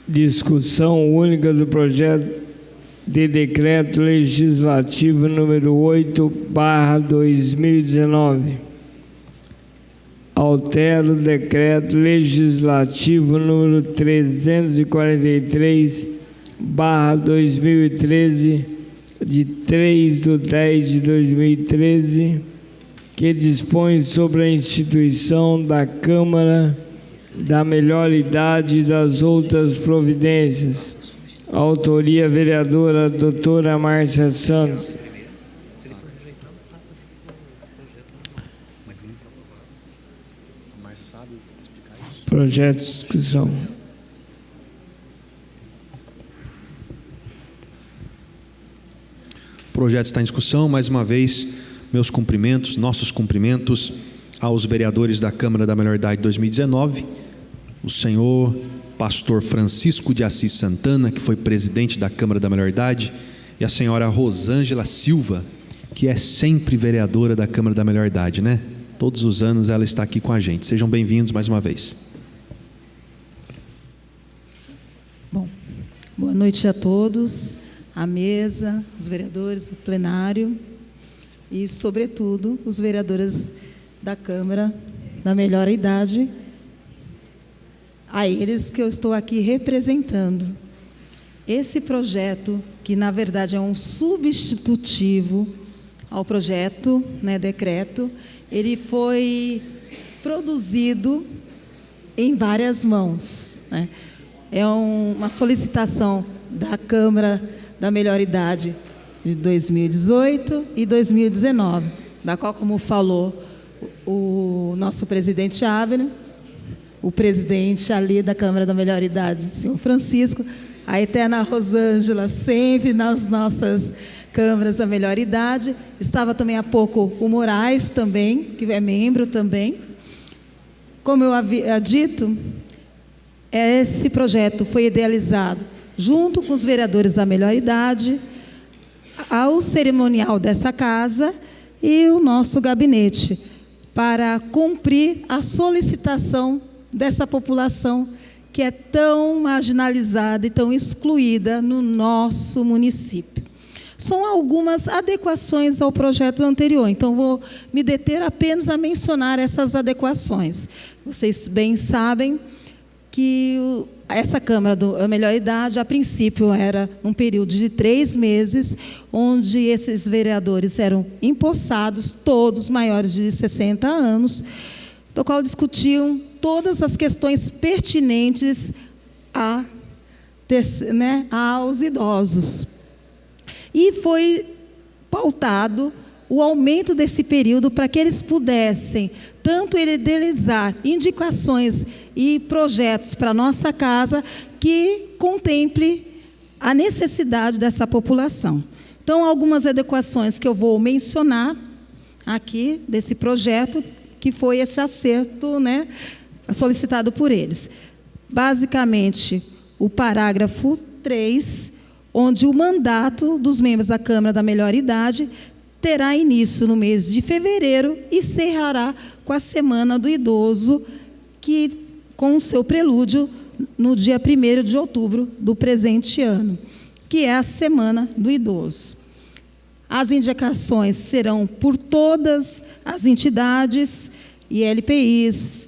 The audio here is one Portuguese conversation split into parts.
Discussão única do projeto de decreto legislativo número 8/2019. Altera o decreto legislativo número 343/2013, de 3/10/2013, que dispõe sobre a instituição da Câmara da Melhor Idade e das outras providências. Autoria vereadora doutora Márcia Santos. Projeto de discussão. O projeto está em discussão. Mais uma vez, meus cumprimentos, nossos cumprimentos aos vereadores da Câmara da Melhor Idade 2019, o senhor pastor Francisco de Assis Santana, que foi presidente da Câmara da Melhor Idade, e a senhora Rosângela Silva, que é sempre vereadora da Câmara da Melhor Idade, né? Todos os anos ela está aqui com a gente. Sejam bem-vindos mais uma vez. Bom, boa noite a todos, à mesa, os vereadores, o plenário e, sobretudo, os vereadores da Câmara da Melhor Idade, a eles que eu estou aqui representando. Esse projeto, que na verdade é um substitutivo ao projeto, decreto, ele foi produzido em várias mãos, né? É uma solicitação da Câmara da Melhor Idade de 2018 e 2019, da qual, como falou o nosso presidente Abner, o presidente ali da Câmara da Melhor Idade, o senhor Francisco, a eterna Rosângela, sempre nas nossas câmaras da Melhor Idade. Estava também há pouco o Moraes também, que é membro também. Como eu havia dito, esse projeto foi idealizado junto com os vereadores da Melhor Idade, ao cerimonial dessa casa e o nosso gabinete, para cumprir a solicitação dessa população que é tão marginalizada e tão excluída no nosso município. São algumas adequações ao projeto anterior, então vou me deter apenas a mencionar essas adequações. Vocês bem sabem que essa Câmara da Melhor Idade, a princípio, era um período de 3 meses, onde esses vereadores eram empossados, todos maiores de 60 anos, do qual discutiam todas as questões pertinentes aos idosos. E foi pautado o aumento desse período para que eles pudessem tanto idealizar indicações e projetos para a nossa casa que contemple a necessidade dessa população. Então, algumas adequações que eu vou mencionar aqui desse projeto, que foi esse acerto, solicitado por eles. Basicamente, o parágrafo 3, onde o mandato dos membros da Câmara da Melhor Idade terá início no mês de fevereiro e encerrará com a Semana do Idoso, com o seu prelúdio no dia 1º de outubro do presente ano, que é a Semana do Idoso. As indicações serão por todas as entidades, ILPIs,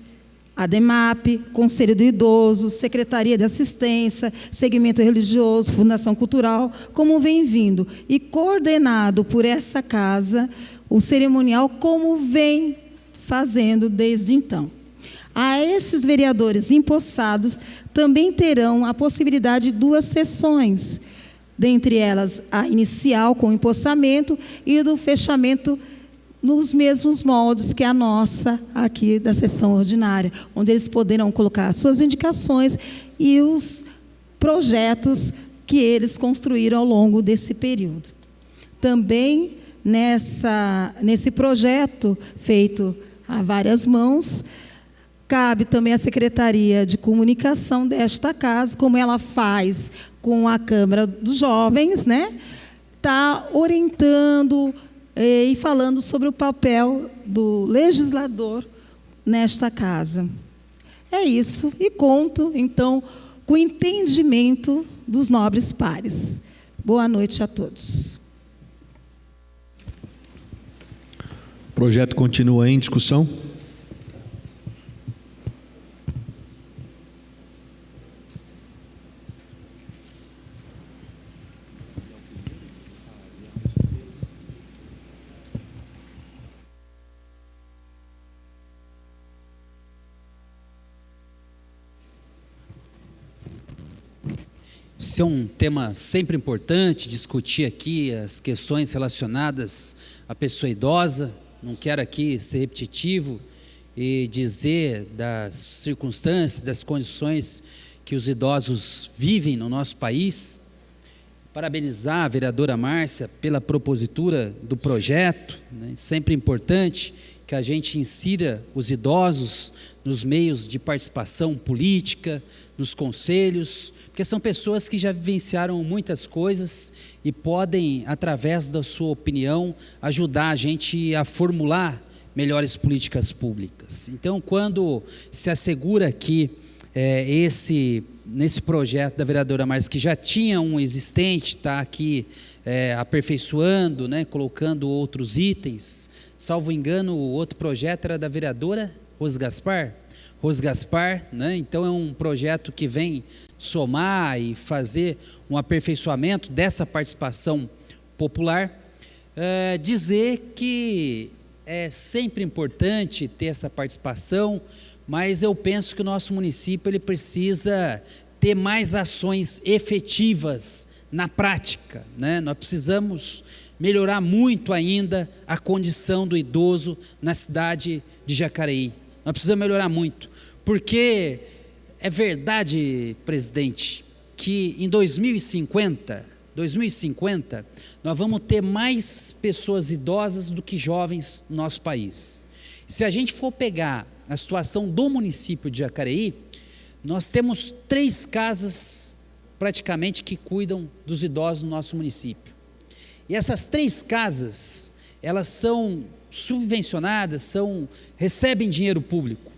ADEMAP, Conselho do Idoso, Secretaria de Assistência, Segmento Religioso, Fundação Cultural, como vem vindo, e coordenado por essa casa, o cerimonial, como vem fazendo desde então. A esses vereadores empossados também terão a possibilidade de 2 sessões, dentre elas a inicial com o empossamento e do fechamento nos mesmos moldes que a nossa aqui da sessão ordinária, onde eles poderão colocar as suas indicações e os projetos que eles construíram ao longo desse período. Também nesse projeto feito a várias mãos, cabe também à Secretaria de Comunicação desta casa, como ela faz com a Câmara dos Jovens, está orientando e falando sobre o papel do legislador nesta casa. É isso, e conto, então, com entendimento dos nobres pares. Boa noite a todos. O projeto continua em discussão. Esse é um tema sempre importante, discutir aqui as questões relacionadas à pessoa idosa. Não quero aqui ser repetitivo e dizer das circunstâncias, das condições que os idosos vivem no nosso país. Parabenizar a vereadora Márcia pela propositura do projeto, né? Sempre importante que a gente insira os idosos nos meios de participação política, nos conselhos, porque são pessoas que já vivenciaram muitas coisas e podem, através da sua opinião, ajudar a gente a formular melhores políticas públicas. Então, quando se assegura aqui nesse projeto da vereadora Márcia, que já tinha um existente, está aqui aperfeiçoando, né, colocando outros itens, salvo engano, o outro projeto era da vereadora Rose Gaspar, né? Então é um projeto que vem somar e fazer um aperfeiçoamento dessa participação popular. Dizer que é sempre importante ter essa participação, mas eu penso que o nosso município ele precisa ter mais ações efetivas na prática, né? Nós precisamos melhorar muito ainda a condição do idoso na cidade de Jacareí. Nós precisamos melhorar muito, porque é verdade, presidente, que em 2050, nós vamos ter mais pessoas idosas do que jovens no nosso país. Se a gente for pegar a situação do município de Jacareí, nós temos 3 casas praticamente que cuidam dos idosos no nosso município. E essas 3 casas, elas são subvencionadas, recebem dinheiro público,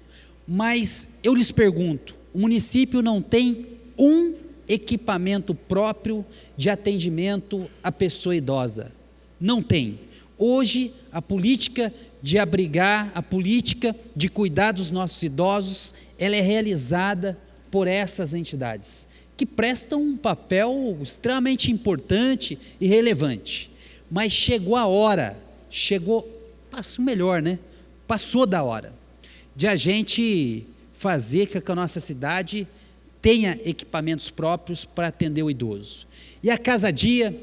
mas eu lhes pergunto, o município não tem um equipamento próprio de atendimento à pessoa idosa, não tem. Hoje a política de abrigar, a política de cuidar dos nossos idosos, ela é realizada por essas entidades, que prestam um papel extremamente importante e relevante, mas chegou a hora, passou da hora de a gente fazer com que a nossa cidade tenha equipamentos próprios para atender o idoso. E a Casa Dia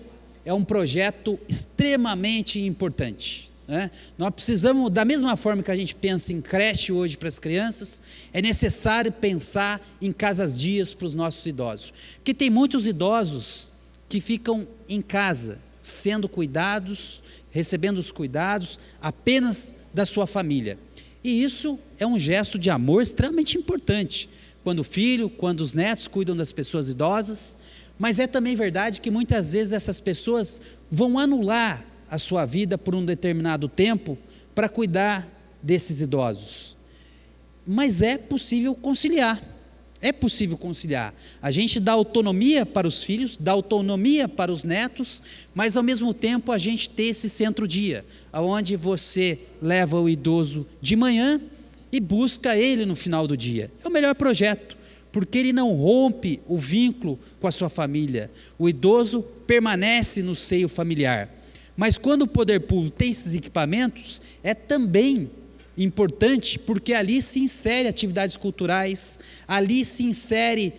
é um projeto extremamente importante, né? Nós precisamos, da mesma forma que a gente pensa em creche hoje para as crianças, é necessário pensar em casas dias para os nossos idosos, porque tem muitos idosos que ficam em casa, sendo cuidados, recebendo os cuidados apenas da sua família. E isso é um gesto de amor extremamente importante, quando o filho, quando os netos cuidam das pessoas idosas, mas é também verdade que muitas vezes essas pessoas vão anular a sua vida por um determinado tempo para cuidar desses idosos. Mas é possível conciliar. A gente dá autonomia para os filhos, dá autonomia para os netos, mas ao mesmo tempo a gente tem esse centro-dia, onde você leva o idoso de manhã e busca ele no final do dia. É o melhor projeto, porque ele não rompe o vínculo com a sua família. O idoso permanece no seio familiar. Mas quando o poder público tem esses equipamentos, é também importante, porque ali se insere atividades culturais, ali se insere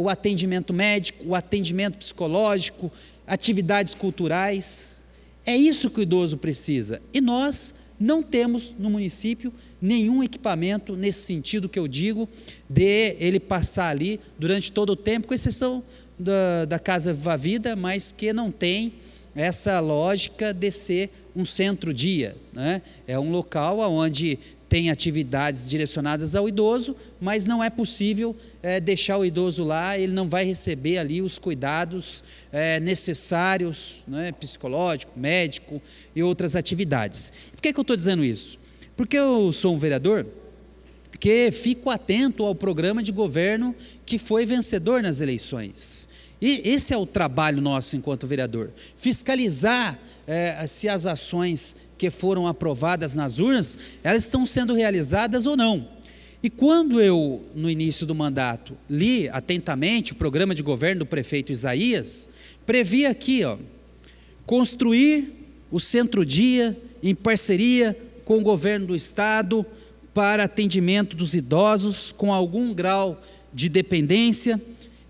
o atendimento médico, o atendimento psicológico, atividades culturais. É isso que o idoso precisa. E nós não temos no município nenhum equipamento nesse sentido que eu digo, de ele passar ali durante todo o tempo, com exceção da Casa Viva Vida, mas que não tem essa lógica de ser um centro-dia, né? É um local onde tem atividades direcionadas ao idoso, mas não é possível deixar o idoso lá, ele não vai receber ali os cuidados necessários, né, psicológico, médico e outras atividades. Por que eu estou dizendo isso? Porque eu sou um vereador porque fico atento ao programa de governo que foi vencedor nas eleições. E esse é o trabalho nosso enquanto vereador, fiscalizar se as ações que foram aprovadas nas urnas, elas estão sendo realizadas ou não. E quando eu, no início do mandato, li atentamente o programa de governo do prefeito Isaías, previa aqui, construir o Centro-Dia em parceria com o governo do estado para atendimento dos idosos com algum grau de dependência,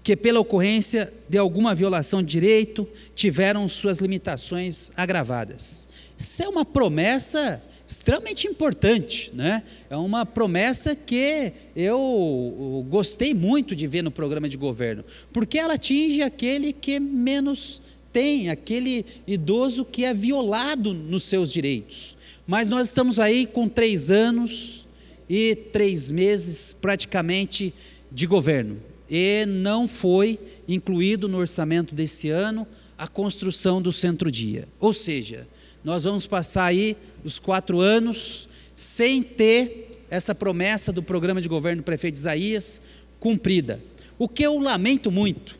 que pela ocorrência de alguma violação de direito tiveram suas limitações agravadas. Isso é uma promessa extremamente importante, né? É uma promessa que eu gostei muito de ver no programa de governo, porque ela atinge aquele que menos tem, aquele idoso que é violado nos seus direitos. Mas nós estamos aí com 3 anos e 3 meses praticamente de governo, e não foi incluído no orçamento desse ano a construção do Centro-Dia. Ou seja, nós vamos passar aí os 4 anos sem ter essa promessa do programa de governo do prefeito Isaías cumprida. O que eu lamento muito,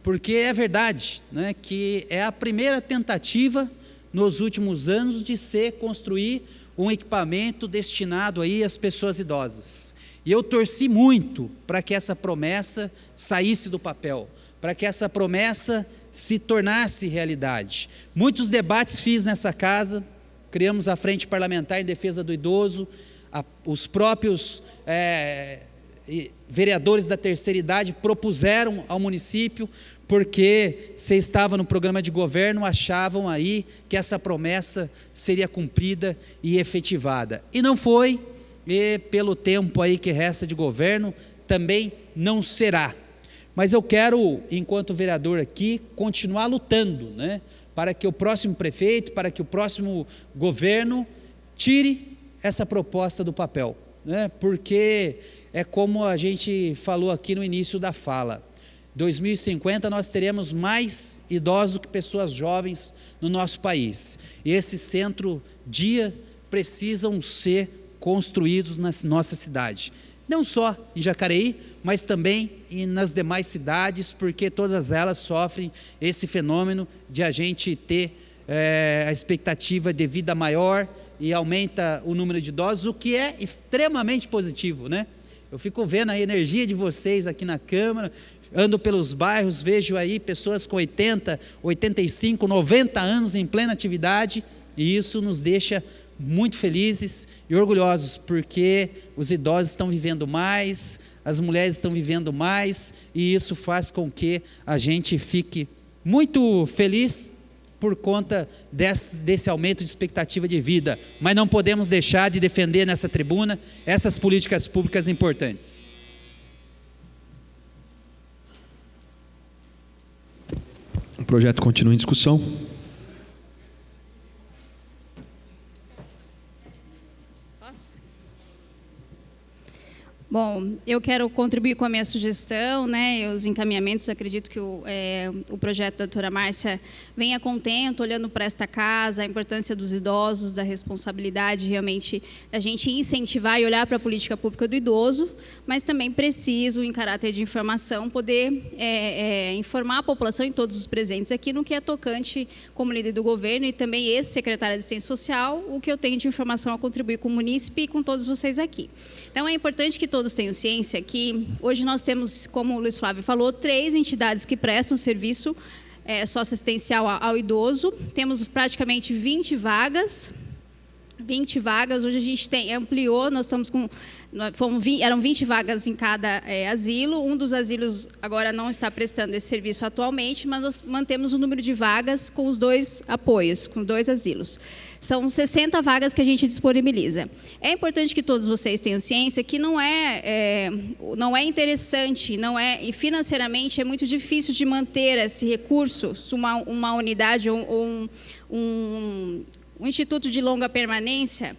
porque é verdade, né, que é a primeira tentativa nos últimos anos de se construir um equipamento destinado aí às pessoas idosas. E eu torci muito para que essa promessa saísse do papel, para que essa promessa se tornasse realidade. Muitos debates fiz nessa casa, criamos a Frente Parlamentar em Defesa do Idoso, os próprios vereadores da terceira idade propuseram ao município, porque se estava no programa de governo, achavam aí que essa promessa seria cumprida e efetivada. E não foi, e pelo tempo aí que resta de governo, também não será. Mas eu quero, enquanto vereador aqui, continuar lutando, né, para que o próximo prefeito, para que o próximo governo tire essa proposta do papel, né, porque é como a gente falou aqui no início da fala, 2050 nós teremos mais idosos do que pessoas jovens no nosso país, e esse centro-dia precisam ser construídos na nossa cidade, não só em Jacareí, mas também nas demais cidades, porque todas elas sofrem esse fenômeno de a gente ter a expectativa de vida maior e aumenta o número de idosos, o que é extremamente positivo, né? Eu fico vendo a energia de vocês aqui na Câmara, ando pelos bairros, vejo aí pessoas com 80, 85, 90 anos em plena atividade, e isso nos deixa muito felizes e orgulhosos, porque os idosos estão vivendo mais, as mulheres estão vivendo mais, e isso faz com que a gente fique muito feliz por conta desse aumento de expectativa de vida, mas não podemos deixar de defender nessa tribuna essas políticas públicas importantes. O projeto continua em discussão. Bom, eu quero contribuir com a minha sugestão, né, os encaminhamentos. Acredito que o projeto da doutora Márcia venha contento, olhando para esta casa, a importância dos idosos, da responsabilidade realmente da gente incentivar e olhar para a política pública do idoso, mas também preciso, em caráter de informação, poder informar a população e todos os presentes aqui no que é tocante como líder do governo e também ex-secretária de Assistência Social, o que eu tenho de informação a contribuir com o munícipe e com todos vocês aqui. Então, é importante que todos tenham ciência que hoje nós temos, como o Luiz Flávio falou, 3 entidades que prestam serviço socioassistencial ao idoso. Temos praticamente 20 vagas. Hoje a gente ampliou, nós estamos com... eram 20 vagas em cada asilo. Um dos asilos agora não está prestando esse serviço atualmente, mas nós mantemos o número de vagas com os 2 apoios, com 2 asilos. São 60 vagas que a gente disponibiliza. É importante que todos vocês tenham ciência que não é interessante, e financeiramente é muito difícil de manter esse recurso, uma unidade ou um instituto de longa permanência,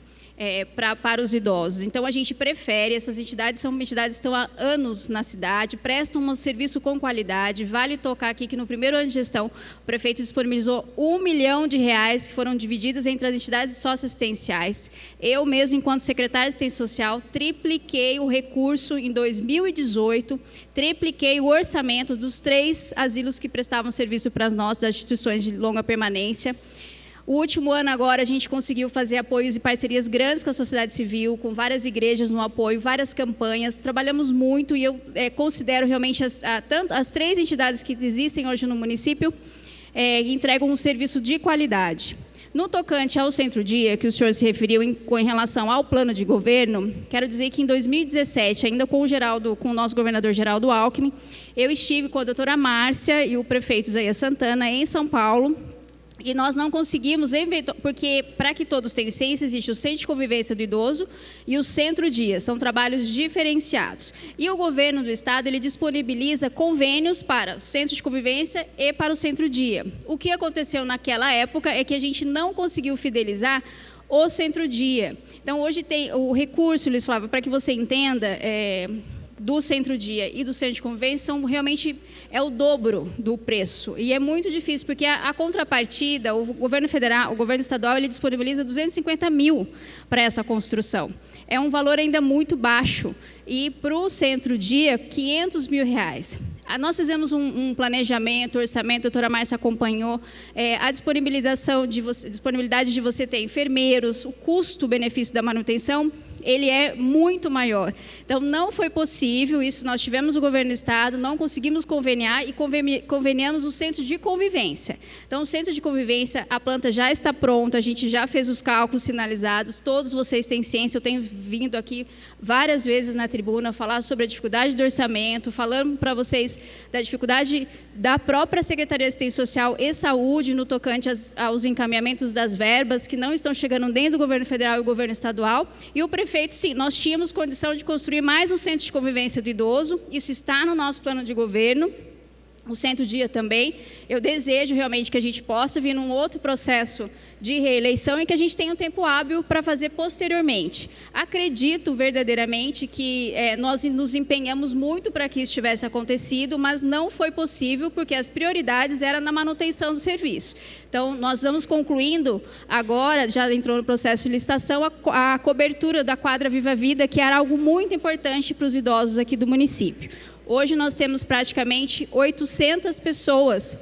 para os idosos. Então, a gente prefere, essas entidades são entidades que estão há anos na cidade, prestam um serviço com qualidade. Vale tocar aqui que no primeiro ano de gestão, o prefeito disponibilizou R$1 milhão que foram divididos entre as entidades socioassistenciais. Eu mesmo, enquanto secretária de Assistência Social, tripliquei o recurso em 2018, tripliquei o orçamento dos 3 asilos que prestavam serviço para as nossas instituições de longa permanência. O último ano agora a gente conseguiu fazer apoios e parcerias grandes com a sociedade civil, com várias igrejas no apoio, várias campanhas. Trabalhamos muito e eu considero realmente as 3 entidades que existem hoje no município entregam um serviço de qualidade. No tocante ao Centro-Dia, que o senhor se referiu em relação ao plano de governo, quero dizer que em 2017, ainda com o nosso governador Geraldo Alckmin, eu estive com a doutora Márcia e o prefeito Isaías Santana em São Paulo. E nós não conseguimos, porque para que todos tenham ciência, existe o Centro de Convivência do Idoso e o Centro-Dia, são trabalhos diferenciados. E o governo do estado, ele disponibiliza convênios para o Centro de Convivência e para o Centro-Dia. O que aconteceu naquela época é que a gente não conseguiu fidelizar o Centro-Dia. Então, hoje tem o recurso, Luiz Flávio, para que você entenda, do Centro-Dia e do Centro de Convivência realmente é o dobro do preço. E é muito difícil, porque a contrapartida, o governo federal, o governo estadual, ele disponibiliza 250 mil para essa construção. É um valor ainda muito baixo. E para o Centro-Dia, 500 mil reais. Nós fizemos um planejamento, orçamento, a doutora Márcia acompanhou, a disponibilidade de você ter enfermeiros, o custo-benefício da manutenção, ele é muito maior. Então, não foi possível isso. Nós tivemos o governo do estado, não conseguimos conveniar e conveniamos o Centro de Convivência. Então, o Centro de Convivência, a planta já está pronta, a gente já fez os cálculos sinalizados, todos vocês têm ciência, eu tenho vindo aqui várias vezes na tribuna falar sobre a dificuldade do orçamento, falando para vocês da dificuldade da própria Secretaria de Assistência Social e Saúde no tocante aos encaminhamentos das verbas que não estão chegando dentro do governo federal e o governo estadual. E o prefeito, sim, nós tínhamos condição de construir mais um Centro de Convivência do Idoso, isso está no nosso plano de governo. O Centro-Dia também. Eu desejo realmente que a gente possa vir num outro processo de reeleição e que a gente tenha um tempo hábil para fazer posteriormente. Acredito verdadeiramente que nós nos empenhamos muito para que isso tivesse acontecido, mas não foi possível porque as prioridades eram na manutenção do serviço. Então, nós estamos concluindo agora, já entrou no processo de licitação, a cobertura da quadra Viva Vida, que era algo muito importante para os idosos aqui do município. Hoje nós temos praticamente 800 pessoas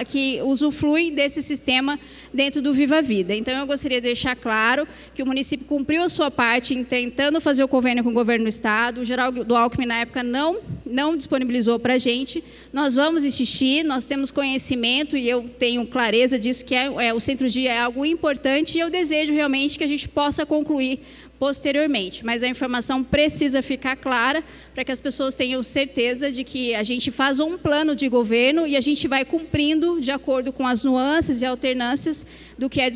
que usufruem desse sistema dentro do Viva Vida. Então, eu gostaria de deixar claro que o município cumpriu a sua parte em tentando fazer o convênio com o governo do estado. O Geraldo Alckmin, na época, não disponibilizou para a gente. Nós vamos insistir, nós temos conhecimento e eu tenho clareza disso, que o Centro-Dia é algo importante e eu desejo realmente que a gente possa concluir posteriormente, mas a informação precisa ficar clara para que as pessoas tenham certeza de que a gente faz um plano de governo e a gente vai cumprindo de acordo com as nuances e alternâncias do que é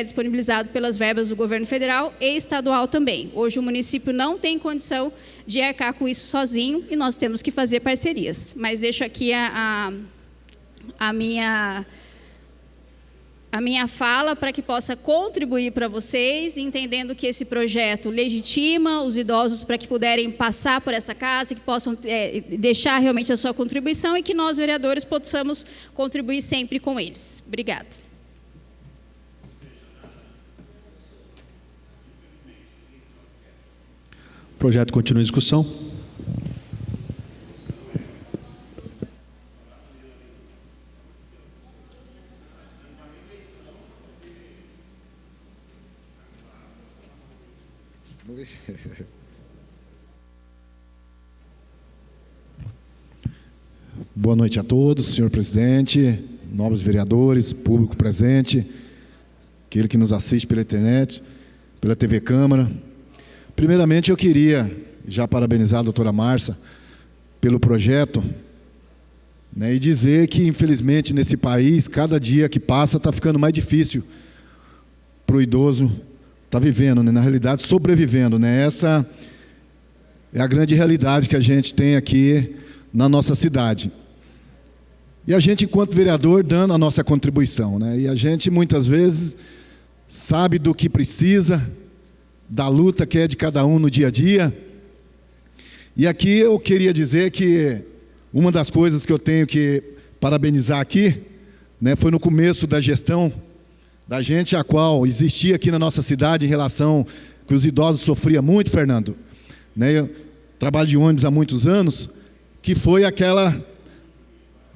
disponibilizado pelas verbas do governo federal e estadual também. Hoje o município não tem condição de arcar com isso sozinho e nós temos que fazer parcerias. Mas deixo aqui a minha fala para que possa contribuir para vocês, entendendo que esse projeto legitima os idosos para que puderem passar por essa casa, que possam deixar realmente a sua contribuição e que nós, vereadores, possamos contribuir sempre com eles. Obrigada. O projeto continua em discussão. Boa noite a todos, senhor presidente, nobres vereadores, público presente, aquele que nos assiste pela internet, pela TV Câmara. Primeiramente, eu queria já parabenizar a doutora Márcia pelo projeto, né, e dizer que, infelizmente, nesse país, cada dia que passa está ficando mais difícil para o idoso estar vivendo, né, na realidade, sobrevivendo, né? Essa é a grande realidade que a gente tem aqui na nossa cidade. E a gente, enquanto vereador, dando a nossa contribuição, né? E a gente, muitas vezes, sabe do que precisa, da luta que é de cada um no dia a dia. E aqui eu queria dizer que uma das coisas que eu tenho que parabenizar aqui, né, foi no começo da gestão da gente, a qual existia aqui na nossa cidade em relação que os idosos sofriam muito, Fernando. Né, eu trabalho de ônibus há muitos anos, que foi aquela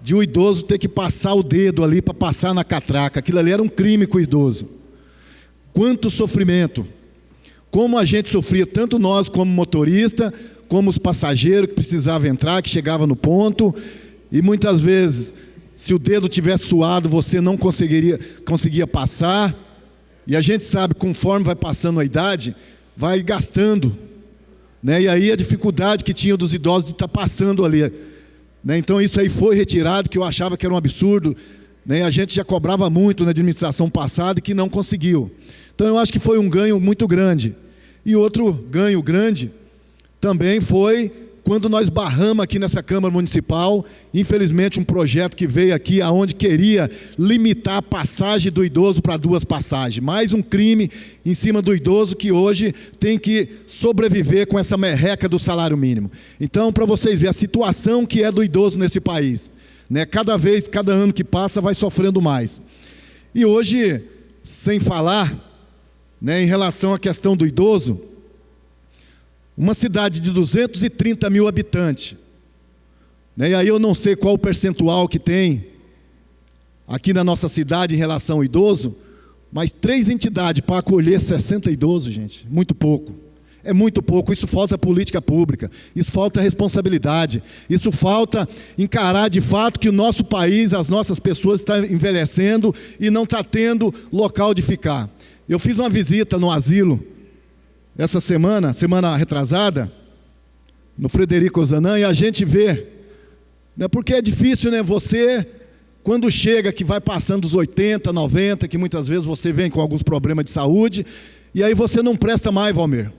de o idoso ter que passar o dedo ali para passar na catraca. Aquilo ali era um crime com o idoso. Quanto sofrimento! Como a gente sofria, tanto nós como motorista, como os passageiros que precisavam entrar, que chegavam no ponto, e muitas vezes, se o dedo tivesse suado, você não conseguia passar. E a gente sabe, conforme vai passando a idade, vai gastando, né? E aí a dificuldade que tinha dos idosos de estar passando ali, né? Então isso aí foi retirado, que eu achava que era um absurdo, né? A gente já cobrava muito na administração passada e que não conseguiu. Então eu acho que foi um ganho muito grande. E outro ganho grande também foi quando nós barramos aqui nessa Câmara Municipal, infelizmente um projeto que veio aqui aonde queria limitar a passagem do idoso para 2 passagens. Mais um crime em cima do idoso que hoje tem que sobreviver com essa merreca do salário mínimo. Então, para vocês verem a situação que é do idoso nesse país, né? Cada ano que passa vai sofrendo mais. E hoje, sem falar, né, em relação à questão do idoso, uma cidade de 230 mil habitantes, né, e aí eu não sei qual o percentual que tem aqui na nossa cidade em relação ao idoso, mas 3 entidades para acolher 60 idosos, gente, muito pouco. É muito pouco. Isso falta política pública, isso falta responsabilidade, isso falta encarar de fato que o nosso país, as nossas pessoas estão envelhecendo e não está tendo local de ficar. Eu fiz uma visita no asilo essa semana retrasada, no Frederico Ozanam, e a gente vê, né, porque é difícil, né, você, quando chega que vai passando dos 80, 90, que muitas vezes você vem com alguns problemas de saúde, e aí você não presta mais, Valmir,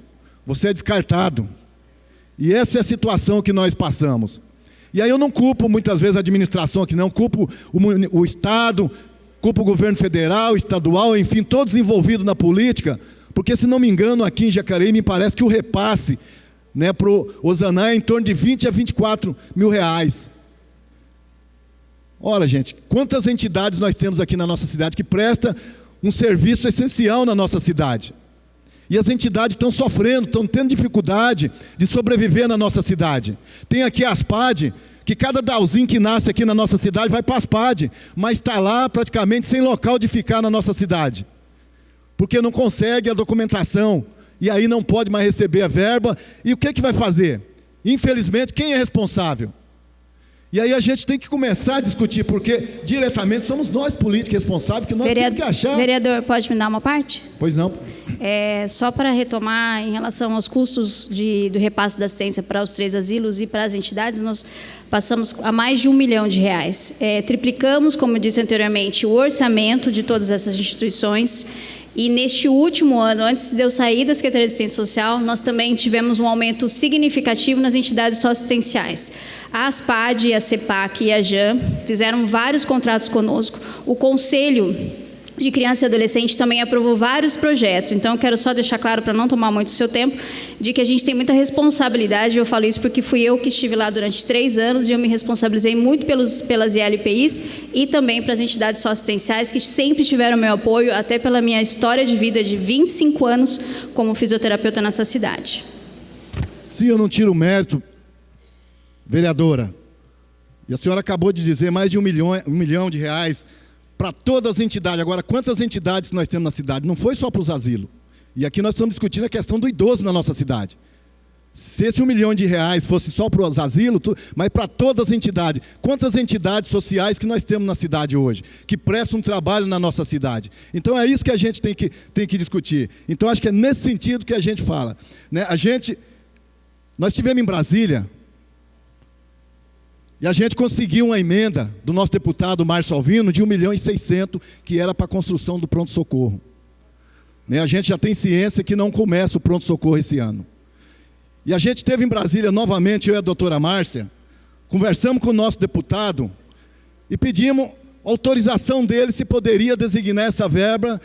você é descartado. E essa é a situação que nós passamos. E aí eu não culpo muitas vezes a administração aqui, não, culpo o Estado, culpo o governo federal, estadual, enfim, todos envolvidos na política, porque, se não me engano, aqui em Jacareí, me parece que o repasse, né, para o Ozanam é em torno de 20 a 24 mil reais. Ora, gente, quantas entidades nós temos aqui na nossa cidade que prestam um serviço essencial na nossa cidade? E as entidades estão sofrendo, estão tendo dificuldade de sobreviver na nossa cidade. Tem aqui a ASPAD, que cada Dalzinho que nasce aqui na nossa cidade vai para a ASPAD, mas está lá praticamente sem local de ficar na nossa cidade, porque não consegue a documentação, e aí não pode mais receber a verba. E o que vai fazer? Infelizmente, quem é responsável? E aí a gente tem que começar a discutir, porque diretamente somos nós políticos responsáveis, que nós temos que achar... Vereador, pode me dar uma parte? Pois não. Só para retomar, em relação aos custos do repasse da assistência para os 3 asilos e para as entidades, nós passamos a mais de R$1 milhão. Triplicamos, como eu disse anteriormente, o orçamento de todas essas instituições. E neste último ano, antes de eu sair da Secretaria de Assistência Social, nós também tivemos um aumento significativo nas entidades socioassistenciais. A ASPAD, a CEPAC e a JAN fizeram vários contratos conosco. O Conselho de Criança e Adolescente também aprovou vários projetos. Então, eu quero só deixar claro, para não tomar muito do seu tempo, de que a gente tem muita responsabilidade. Eu falo isso porque fui eu que estive lá durante 3 anos e eu me responsabilizei muito pelas ILPIs e também para as entidades socioassistenciais, que sempre tiveram meu apoio, até pela minha história de vida de 25 anos como fisioterapeuta nessa cidade. Se eu não tiro o mérito, vereadora, e a senhora acabou de dizer mais de R$1 milhão para todas as entidades. Agora, quantas entidades nós temos na cidade? Não foi só para os asilos. E aqui nós estamos discutindo a questão do idoso na nossa cidade. Se esse R$1 milhão fosse só para os asilos, mas para todas as entidades. Quantas entidades sociais que nós temos na cidade hoje, que prestam um trabalho na nossa cidade? Então é isso que a gente tem que discutir. Então acho que é nesse sentido que a gente fala, né? Nós estivemos em Brasília, e a gente conseguiu uma emenda do nosso deputado Márcio Alvino de 1.600.000, que era para a construção do pronto-socorro. Né? A gente já tem ciência que não começa o pronto-socorro esse ano. E a gente esteve em Brasília novamente, eu e a doutora Márcia, conversamos com o nosso deputado e pedimos autorização dele se poderia designar essa verba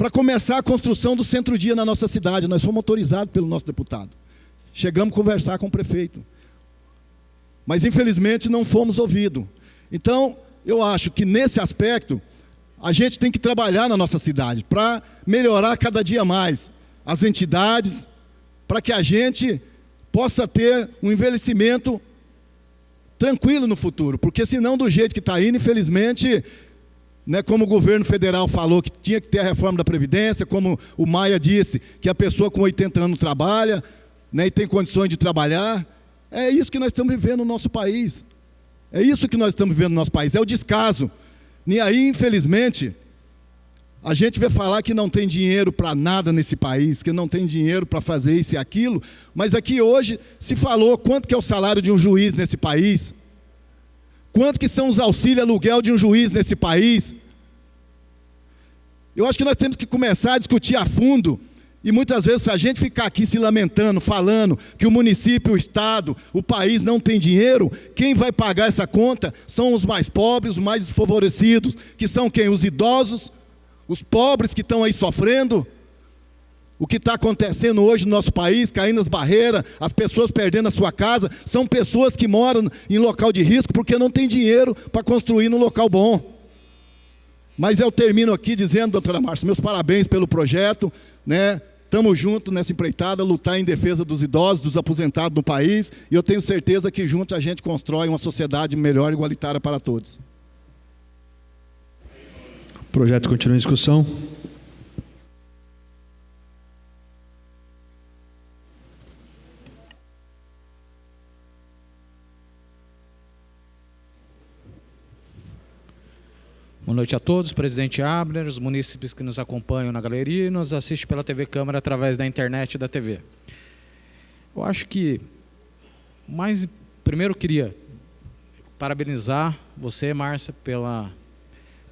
para começar a construção do centro-dia na nossa cidade. Nós fomos autorizados pelo nosso deputado. Chegamos a conversar com o prefeito. Mas, infelizmente, não fomos ouvidos. Então, eu acho que, nesse aspecto, a gente tem que trabalhar na nossa cidade para melhorar cada dia mais as entidades, para que a gente possa ter um envelhecimento tranquilo no futuro. Porque, senão, do jeito que está indo, infelizmente, né, como o governo federal falou que tinha que ter a reforma da Previdência, como o Maia disse, que a pessoa com 80 anos trabalha, né, e tem condições de trabalhar. É isso que nós estamos vivendo no nosso país. É isso que nós estamos vivendo no nosso país, é o descaso. E aí, infelizmente, a gente vai falar que não tem dinheiro para nada nesse país, que não tem dinheiro para fazer isso e aquilo, mas aqui hoje se falou quanto que é o salário de um juiz nesse país, quanto que são os auxílios aluguel de um juiz nesse país. Eu acho que nós temos que começar a discutir a fundo. E muitas vezes, se a gente ficar aqui se lamentando, falando que o município, o estado, o país não tem dinheiro, quem vai pagar essa conta são os mais pobres, os mais desfavorecidos, que são quem? Os idosos, os pobres que estão aí sofrendo. O que está acontecendo hoje no nosso país, caindo as barreiras, as pessoas perdendo a sua casa, são pessoas que moram em local de risco porque não tem dinheiro para construir num local bom. Mas eu termino aqui dizendo, doutora Márcia, meus parabéns pelo projeto, né? Estamos juntos nessa empreitada, lutar em defesa dos idosos, dos aposentados no país, e eu tenho certeza que juntos a gente constrói uma sociedade melhor e igualitária para todos. O projeto continua em discussão. Boa noite a todos, presidente Abner, os munícipes que nos acompanham na galeria e nos assistem pela TV Câmara através da internet e da TV. Eu acho que, primeiro eu queria parabenizar você, Márcia, pela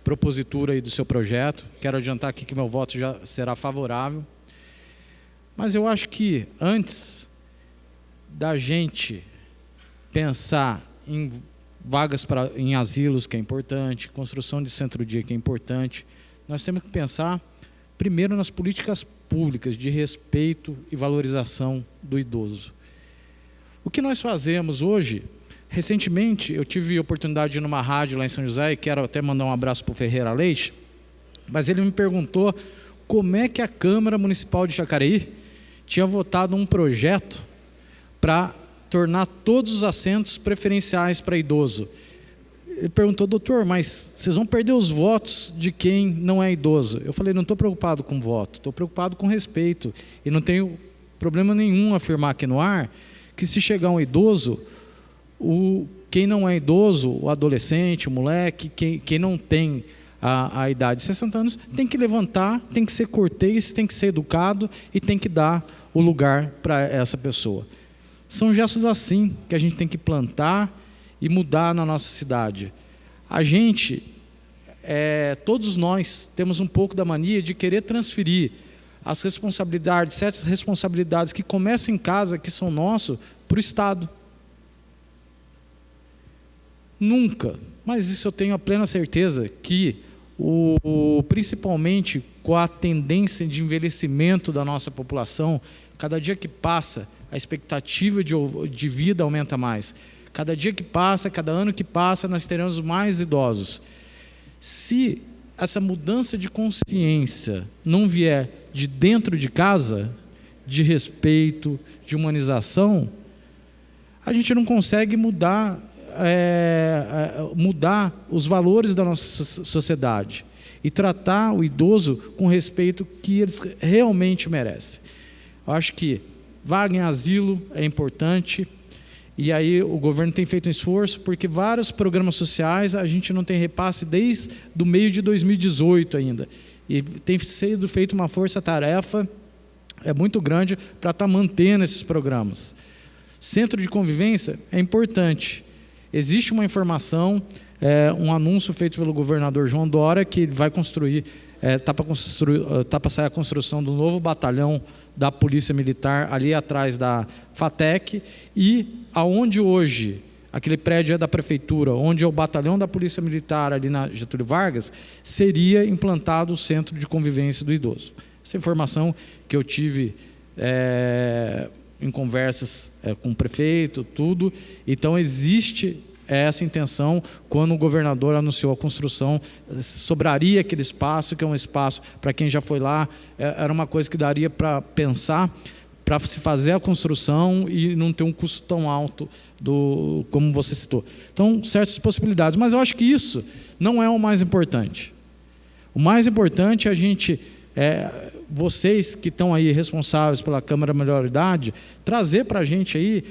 propositura aí do seu projeto. Quero adiantar aqui que meu voto já será favorável. Mas eu acho que antes da gente pensar em vagas em asilos, que é importante, construção de centro-dia, que é importante, nós temos que pensar primeiro nas políticas públicas de respeito e valorização do idoso. O que nós fazemos hoje, recentemente eu tive a oportunidade de ir numa rádio lá em São José, e quero até mandar um abraço para o Ferreira Leite, mas ele me perguntou como é que a Câmara Municipal de Jacareí tinha votado um projeto para tornar todos os assentos preferenciais para idoso. Ele perguntou, doutor, mas vocês vão perder os votos de quem não é idoso? Eu falei, não estou preocupado com voto, estou preocupado com respeito. E não tenho problema nenhum afirmar aqui no ar que, se chegar um idoso, quem não é idoso, o adolescente, o moleque, quem não tem a idade de 60 anos, tem que levantar, tem que ser cortês, tem que ser educado e tem que dar o lugar para essa pessoa. São gestos assim que a gente tem que plantar e mudar na nossa cidade. A gente, todos nós, temos um pouco da mania de querer transferir as responsabilidades, certas responsabilidades que começam em casa, que são nossas, para o Estado. Nunca, mas isso eu tenho a plena certeza que, principalmente com a tendência de envelhecimento da nossa população, cada dia que passa, a expectativa de vida aumenta mais. Cada dia que passa, cada ano que passa, nós teremos mais idosos. Se essa mudança de consciência não vier de dentro de casa, de respeito, de humanização, a gente não consegue mudar os valores da nossa sociedade e tratar o idoso com o respeito que eles realmente merecem. Eu acho que vaga em asilo é importante, e aí o governo tem feito um esforço, porque vários programas sociais a gente não tem repasse desde o meio de 2018 ainda, e tem sido feita uma força-tarefa muito grande para estar mantendo esses programas. Centro de convivência é importante. Existe uma informação, um anúncio feito pelo governador João Dória, que vai construir, está para sair a construção do novo batalhão da Polícia Militar ali atrás da FATEC, e aonde hoje aquele prédio é da prefeitura, onde é o batalhão da Polícia Militar ali na Getúlio Vargas, seria implantado o centro de convivência do idoso. Essa informação que eu tive em conversas com o prefeito, tudo. Então, existe essa intenção. Quando o governador anunciou a construção, sobraria aquele espaço, que é um espaço, para quem já foi lá, era uma coisa que daria para pensar, para se fazer a construção e não ter um custo tão alto como você citou. Então, certas possibilidades. Mas eu acho que isso não é o mais importante. O mais importante é a gente, vocês que estão aí responsáveis pela Câmara Melhor Idade, trazer para a gente aí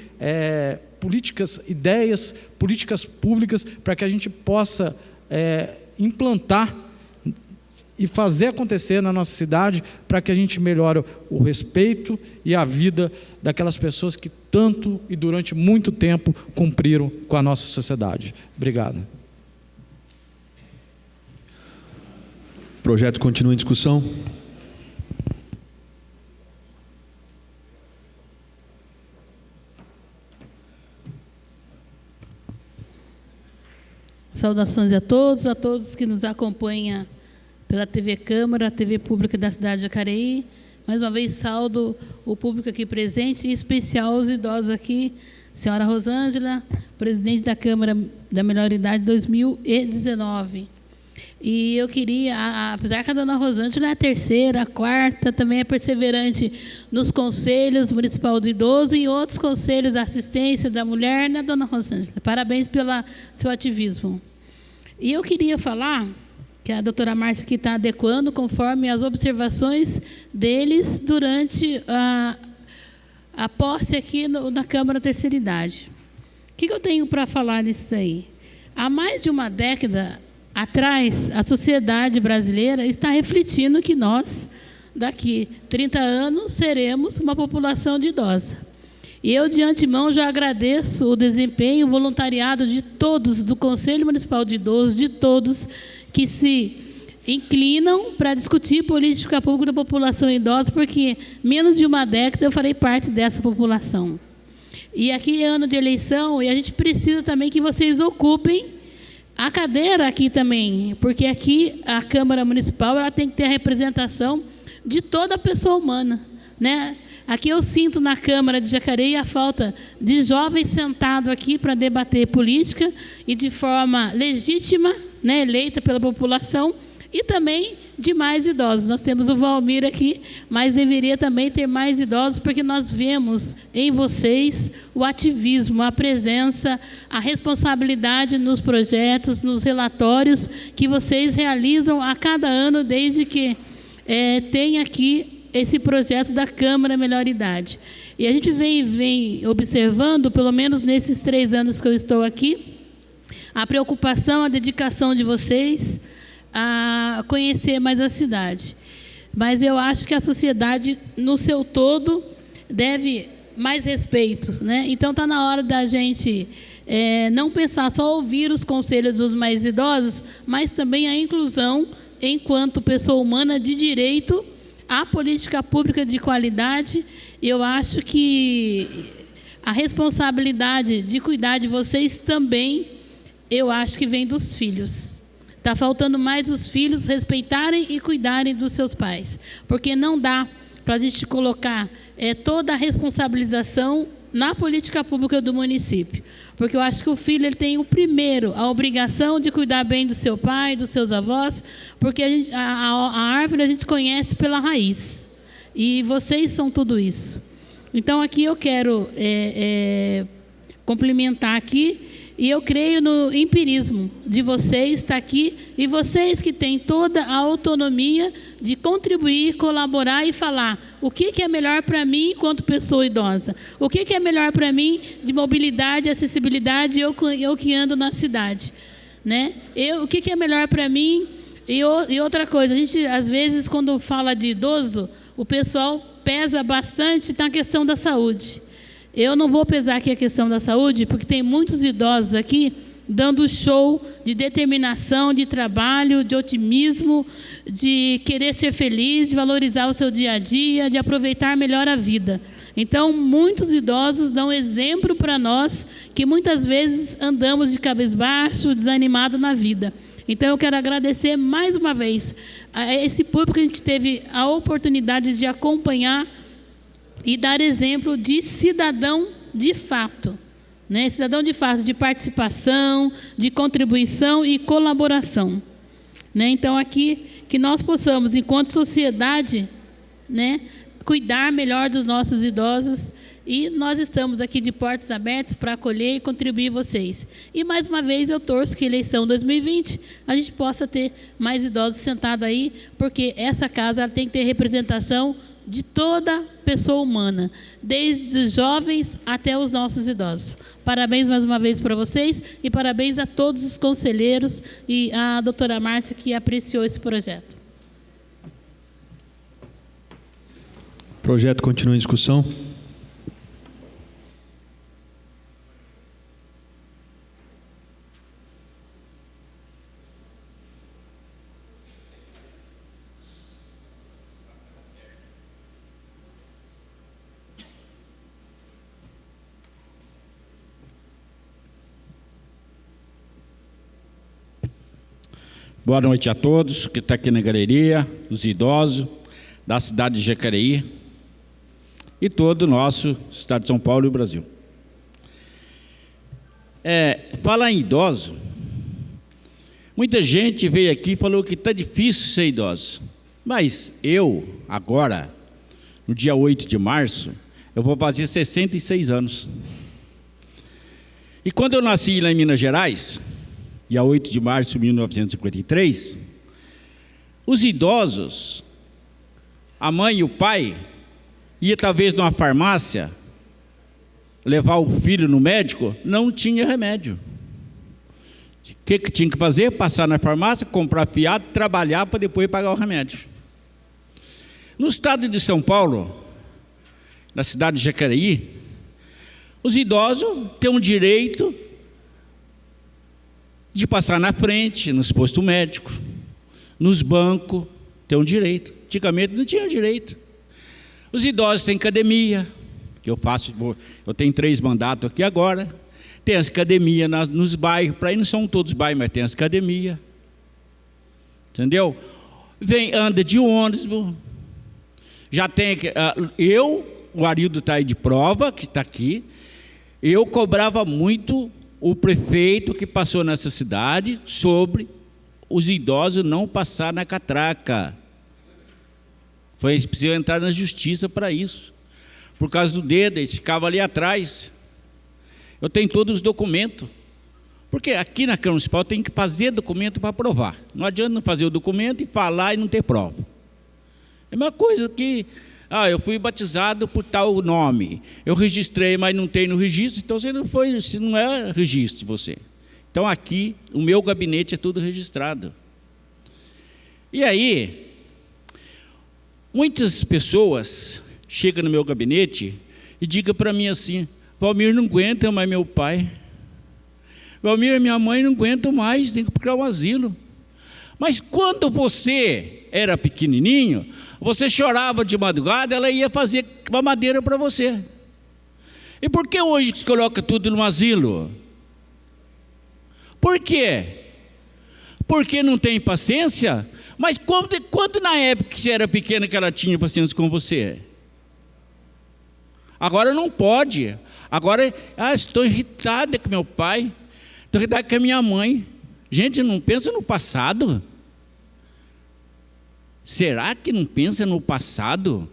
políticas, ideias, políticas públicas, para que a gente possa implantar e fazer acontecer na nossa cidade, para que a gente melhore o respeito e a vida daquelas pessoas que tanto e durante muito tempo cumpriram com a nossa sociedade. Obrigado. O projeto continua em discussão. Saudações a todos que nos acompanham pela TV Câmara, a TV Pública da cidade de Jacareí. Mais uma vez, saúdo o público aqui presente, em especial os idosos aqui, senhora Rosângela, presidente da Câmara da Melhor Idade 2019. E eu queria, apesar que a dona Rosângela é a terceira, a quarta, também é perseverante nos conselhos municipal do idoso e outros conselhos da assistência da mulher, né, dona Rosângela? Parabéns pelo seu ativismo. E eu queria falar que a doutora Márcia aqui está adequando conforme as observações deles durante a posse aqui na Câmara Terceira Idade. O que eu tenho para falar nisso aí? Há mais de uma década atrás, a sociedade brasileira está refletindo que nós, daqui 30 anos, seremos uma população de idosa. E eu, de antemão, já agradeço o desempenho, o voluntariado de todos, do Conselho Municipal de Idosos, de todos que se inclinam para discutir política pública da população idosa, porque menos de uma década eu farei parte dessa população. E aqui é ano de eleição, e a gente precisa também que vocês ocupem a cadeira aqui também, porque aqui a Câmara Municipal ela tem que ter a representação de toda a pessoa humana, né? Aqui eu sinto na Câmara de Jacareí a falta de jovens sentados aqui para debater política e de forma legítima, né, eleita pela população, e também de mais idosos. Nós temos o Valmir aqui, mas deveria também ter mais idosos, porque nós vemos em vocês o ativismo, a presença, a responsabilidade nos projetos, nos relatórios que vocês realizam a cada ano, desde que tem aqui esse projeto da Câmara Melhor Idade. E a gente vem observando, pelo menos nesses 3 anos que eu estou aqui, a preocupação, a dedicação de vocês a conhecer mais a cidade. Mas eu acho que a sociedade, no seu todo, deve mais respeito, né? Então, está na hora da gente não pensar só ouvir os conselhos dos mais idosos, mas também a inclusão, enquanto pessoa humana de direito, a política pública de qualidade. Eu acho que a responsabilidade de cuidar de vocês também, eu acho que vem dos filhos. Está faltando mais os filhos respeitarem e cuidarem dos seus pais, porque não dá para a gente colocar toda a responsabilização na política pública do município, porque eu acho que o filho ele tem a obrigação de cuidar bem do seu pai, dos seus avós, porque a árvore a gente conhece pela raiz, e vocês são tudo isso. Então aqui eu quero complementar aqui, e eu creio no empirismo de vocês estar aqui, e vocês que têm toda a autonomia de contribuir, colaborar e falar o que é melhor para mim enquanto pessoa idosa, o que é melhor para mim de mobilidade, acessibilidade, eu que ando na cidade, né? O que é melhor para mim. E outra coisa, a gente às vezes quando fala de idoso, o pessoal pesa bastante na questão da saúde. Eu não vou pesar aqui a questão da saúde, porque tem muitos idosos aqui dando show de determinação, de trabalho, de otimismo, de querer ser feliz, de valorizar o seu dia a dia, de aproveitar melhor a vida. Então, muitos idosos dão exemplo para nós que muitas vezes andamos de cabisbaixo, desanimado na vida. Então, eu quero agradecer mais uma vez a esse público que a gente teve a oportunidade de acompanhar e dar exemplo de cidadão de fato, né? Cidadão de fato, de participação, de contribuição e colaboração, né? Então, aqui, que nós possamos, enquanto sociedade, né, cuidar melhor dos nossos idosos, e nós estamos aqui de portas abertas para acolher e contribuir vocês. E mais uma vez eu torço que a eleição 2020 a gente possa ter mais idosos sentados aí, porque essa casa ela tem que ter representação de toda pessoa humana, desde os jovens até os nossos idosos. Parabéns mais uma vez para vocês e parabéns a todos os conselheiros e a doutora Márcia que apreciou esse projeto. O projeto continua em discussão. Boa noite a todos que estão aqui na galeria, os idosos da cidade de Jacareí e todo o nosso estado de São Paulo e o Brasil. Falar em idoso, muita gente veio aqui e falou que está difícil ser idoso. Mas eu, agora, no dia 8 de março, eu vou fazer 66 anos. E quando eu nasci lá em Minas Gerais, dia 8 de março de 1953, os idosos, a mãe e o pai, ia talvez numa farmácia, levar o filho no médico, não tinha remédio. O que tinha que fazer? Passar na farmácia, comprar fiado, trabalhar para depois pagar o remédio. No estado de São Paulo, na cidade de Jacareí, os idosos têm um direito de passar na frente, nos postos médicos, nos bancos, tem um direito. Antigamente não tinha direito. Os idosos têm academia, que eu faço, eu tenho 3 mandatos aqui agora, tem as academias nos bairros, para aí não são todos bairros, mas tem as academias, entendeu? Anda de ônibus, já tem, o Arildo está aí de prova, que está aqui, eu cobrava muito o prefeito que passou nessa cidade sobre os idosos não passar na catraca. Precisou entrar na justiça para isso. Por causa do dedo, eles ficavam ali atrás. Eu tenho todos os documentos. Porque aqui na Câmara Municipal tem que fazer documento para provar. Não adianta não fazer o documento e falar e não ter prova. É uma coisa que... eu fui batizado por tal nome. Eu registrei, mas não tem no registro, então você não é registro você. Então aqui, o meu gabinete é tudo registrado. E aí, muitas pessoas chegam no meu gabinete e digam para mim assim: Valmir, não aguenta mais meu pai. Valmir, minha mãe não aguenta mais, tem que procurar um asilo. Mas quando você era pequenininho, você chorava de madrugada, ela ia fazer mamadeira para você. E por que hoje se coloca tudo no asilo? Por quê? Porque não tem paciência? Mas quando na época que você era pequena que ela tinha paciência com você? Agora não pode. Agora, estou irritada com meu pai, estou irritada com a minha mãe. Gente, não pensa no passado? Será que não pensa no passado?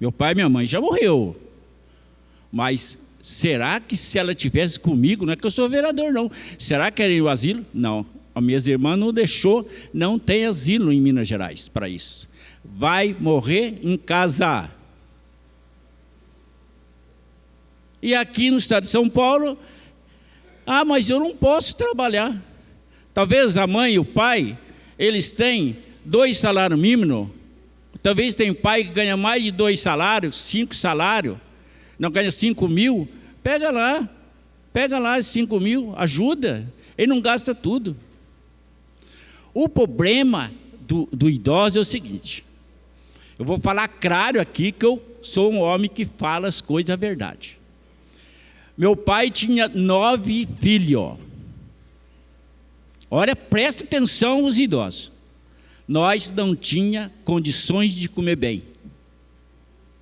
Meu pai e minha mãe já morreu. Mas será que se ela tivesse comigo, não é que eu sou vereador não, será que era ir ao asilo? Não, as minhas irmãs não deixou, não tem asilo em Minas Gerais para isso. Vai morrer em casa. E aqui no estado de São Paulo, mas eu não posso trabalhar. Talvez a mãe e o pai, eles têm 2 salários mínimos, talvez tem pai que ganha mais de 2 salários, 5 salários, não ganha 5 mil, pega lá 5 mil, ajuda, ele não gasta tudo. O problema do idoso é o seguinte, eu vou falar claro aqui que eu sou um homem que fala as coisas a verdade. Meu pai tinha 9 filhos. Olha, presta atenção os idosos. Nós não tinha condições de comer bem.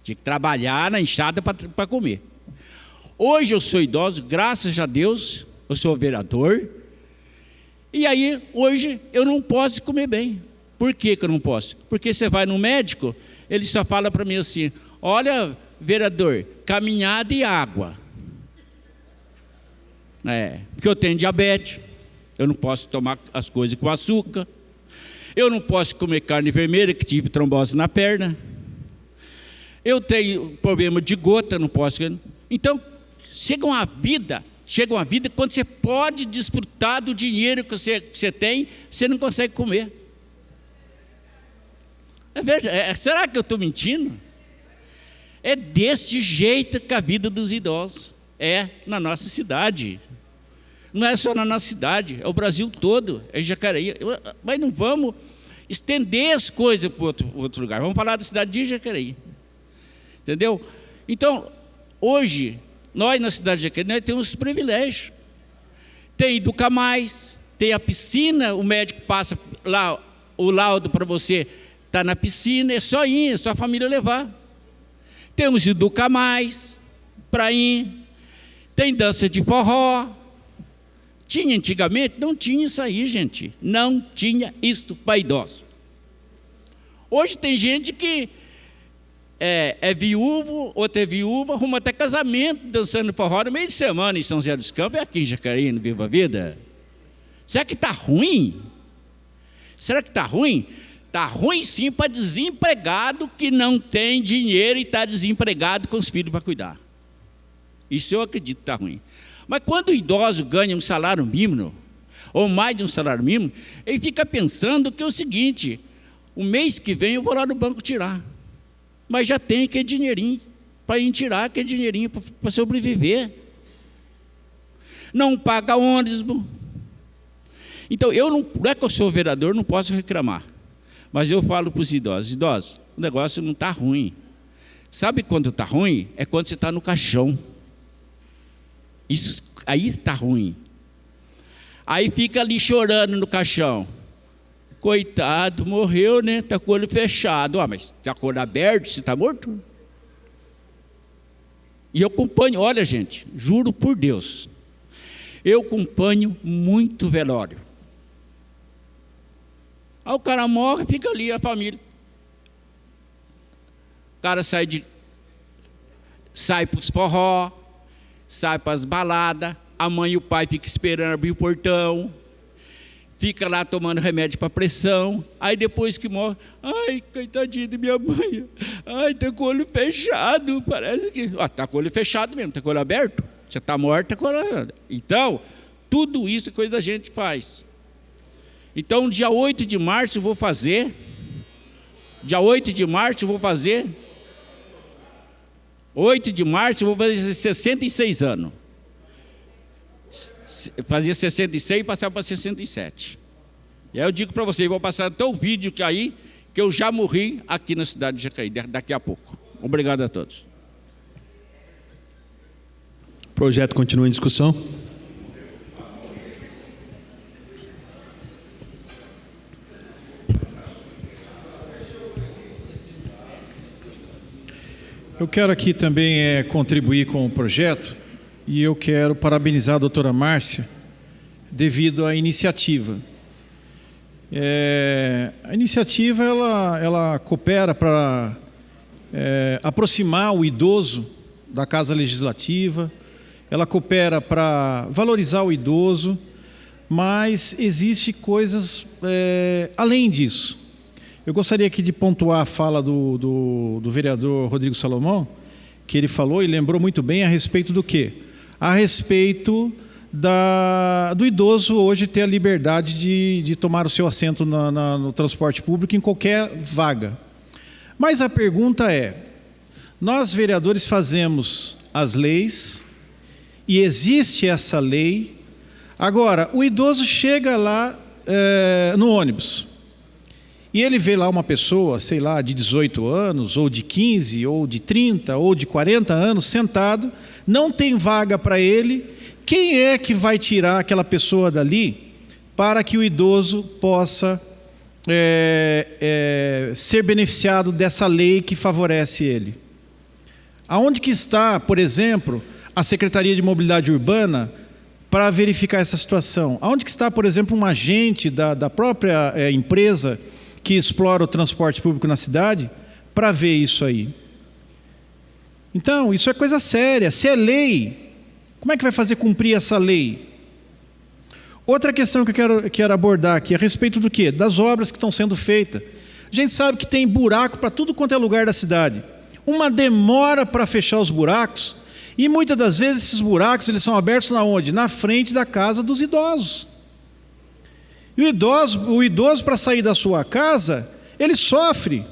Tinha que trabalhar na enxada para comer. Hoje eu sou idoso, graças a Deus, eu sou vereador. E aí, hoje, eu não posso comer bem. Por que eu não posso? Porque você vai no médico, ele só fala para mim assim: olha, vereador, caminhada e água. Porque eu tenho diabetes, eu não posso tomar as coisas com açúcar, eu não posso comer carne vermelha, que tive trombose na perna, eu tenho problema de gota, não posso. Então, chega uma vida quando você pode desfrutar do dinheiro que você tem, você não consegue comer. É verdade. Será que eu estou mentindo? É desse jeito que a vida dos idosos é na nossa cidade. Não é só na nossa cidade, é o Brasil todo, é Jacareí. Mas não vamos estender as coisas para outro lugar. Vamos falar da cidade de Jacareí. Entendeu? Então, hoje, nós na cidade de Jacareí, nós temos os privilégios. Tem Educa Mais, tem a piscina, o médico passa lá o laudo para você estar na piscina, é só ir, é só a família levar. Temos Educa Mais, para ir. Tem dança de forró. Tinha antigamente? Não tinha isso aí, gente. Não tinha isso para idosos. Hoje tem gente que é viúvo, outra é viúva, arruma até casamento, dançando forró no meio de semana em São José dos Campos, é aqui em Jacareí, no Viva a Vida. Será que está ruim? Será que está ruim? Está ruim sim para desempregado que não tem dinheiro e está desempregado com os filhos para cuidar. Isso eu acredito que está ruim. Mas quando o idoso ganha um salário mínimo, ou mais de um salário mínimo, ele fica pensando que é o seguinte: o mês que vem eu vou lá no banco tirar. Mas já tem aquele dinheirinho para ir tirar, aquele dinheirinho para sobreviver. Não paga ônibus. Então, não é que eu sou vereador, não posso reclamar. Mas eu falo para os idosos, o negócio não está ruim. Sabe quando está ruim? É quando você está no caixão. Isso aí está ruim. Aí fica ali chorando no caixão. Coitado, morreu, né? Está com o olho fechado. Mas está com o olho aberto, você está morto? E eu acompanho, olha gente, juro por Deus, eu acompanho muito velório. Aí o cara morre, fica ali a família. O cara sai para os forró, sai para as baladas, a mãe e o pai ficam esperando abrir o portão, fica lá tomando remédio para pressão, aí depois que morre, ai, coitadinha de minha mãe, ai, está com o olho fechado, parece que, está com o olho fechado mesmo, está com o olho aberto, você está morto, está com o olho aberto. Então, tudo isso é coisa que a gente faz. Então, dia 8 de março eu vou fazer, 66 anos. Fazia 66 e passava para 67. E aí eu digo para vocês, vou passar até o vídeo que aí, que eu já morri aqui na cidade de Jacareí, daqui a pouco. Obrigado a todos. O projeto continua em discussão. Eu quero aqui também contribuir com o projeto e eu quero parabenizar a doutora Márcia devido à iniciativa. A iniciativa ela coopera para aproximar o idoso da Casa Legislativa, ela coopera para valorizar o idoso, mas existe coisas além disso. Eu gostaria aqui de pontuar a fala do vereador Rodrigo Salomão, que ele falou e lembrou muito bem a respeito do quê? A respeito do idoso hoje ter a liberdade de tomar o seu assento no transporte público em qualquer vaga. Mas a pergunta é, nós vereadores fazemos as leis e existe essa lei. Agora, o idoso chega lá no ônibus e ele vê lá uma pessoa, sei lá, de 18 anos, ou de 15, ou de 30, ou de 40 anos, sentado, não tem vaga para ele, quem é que vai tirar aquela pessoa dali para que o idoso possa ser beneficiado dessa lei que favorece ele? Aonde que está, por exemplo, a Secretaria de Mobilidade Urbana para verificar essa situação? Aonde que está, por exemplo, um agente da própria empresa que explora o transporte público na cidade para ver isso aí? Então, isso é coisa séria. Se é lei, como é que vai fazer cumprir essa lei? Outra questão que eu quero abordar aqui, a respeito do quê? Das obras que estão sendo feitas. A gente sabe que tem buraco para tudo quanto é lugar da cidade. Uma demora para fechar os buracos, e muitas das vezes esses buracos eles são abertos na onde? Na frente da casa dos idosos. E o idoso para sair da sua casa, ele sofre.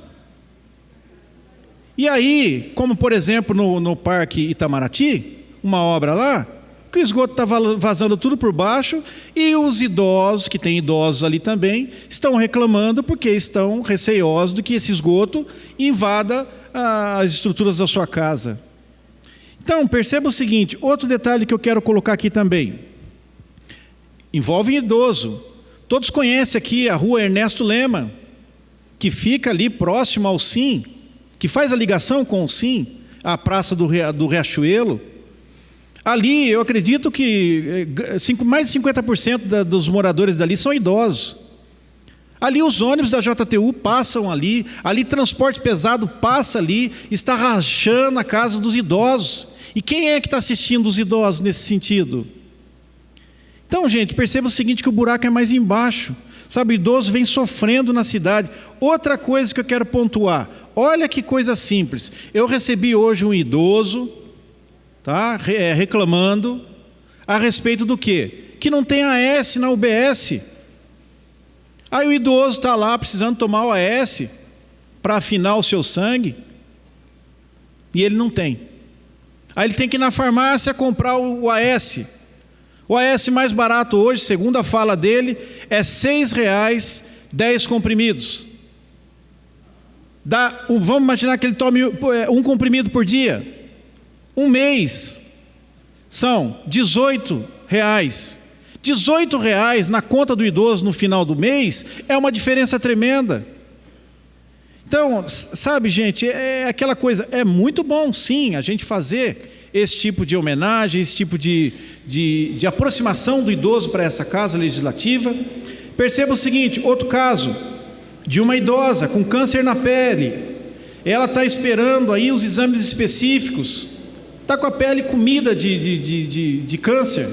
E aí, como por exemplo no Parque Itamaraty, uma obra lá, que o esgoto está vazando tudo por baixo, e os idosos, que tem idosos ali também, estão reclamando porque estão receiosos de que esse esgoto invada as estruturas da sua casa. Então, perceba o seguinte, outro detalhe que eu quero colocar aqui também, envolve idoso. Todos conhecem aqui a rua Ernesto Lema, que fica ali próximo ao SIM, que faz a ligação com o SIM, a Praça do Riachuelo. Ali, eu acredito que mais de 50% dos moradores dali são idosos. Ali os ônibus da JTU passam ali transporte pesado passa ali, está rachando a casa dos idosos. E quem é que está assistindo os idosos nesse sentido? Então, gente, perceba o seguinte, que o buraco é mais embaixo. Sabe, o idoso vem sofrendo na cidade. Outra coisa que eu quero pontuar, olha que coisa simples. Eu recebi hoje um idoso, tá, reclamando a respeito do quê? Que não tem AS na UBS. Aí o idoso está lá precisando tomar o AS para afinar o seu sangue, e ele não tem. Aí ele tem que ir na farmácia comprar o AS. O AS mais barato hoje, segundo a fala dele, é R$ 6,00, 10 comprimidos. Vamos imaginar que ele tome um comprimido por dia. Um mês são R$ 18,00. R$ 18,00 na conta do idoso no final do mês é uma diferença tremenda. Então, sabe, gente, é aquela coisa, é muito bom sim a gente fazer esse tipo de homenagem, esse tipo de aproximação do idoso para essa casa legislativa. Perceba o seguinte, outro caso, de uma idosa com câncer na pele, ela está esperando aí os exames específicos, está com a pele comida de câncer.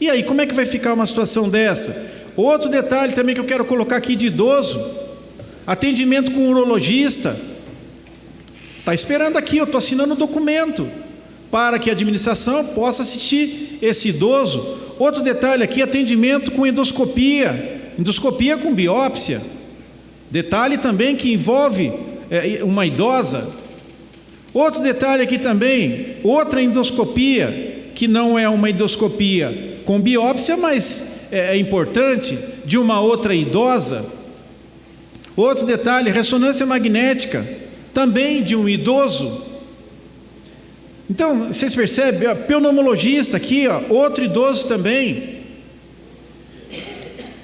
E aí, como é que vai ficar uma situação dessa? Outro detalhe também que eu quero colocar aqui de idoso, atendimento com um urologista. Está esperando aqui, eu estou assinando um documento para que a administração possa assistir esse idoso. Outro detalhe aqui, atendimento com endoscopia com biópsia. Detalhe também que envolve uma idosa. Outro detalhe aqui também, outra endoscopia, que não é uma endoscopia com biópsia, mas é importante, de uma outra idosa. Outro detalhe, ressonância magnética, também de um idoso. Então, vocês percebem, pneumologista aqui, outro idoso também.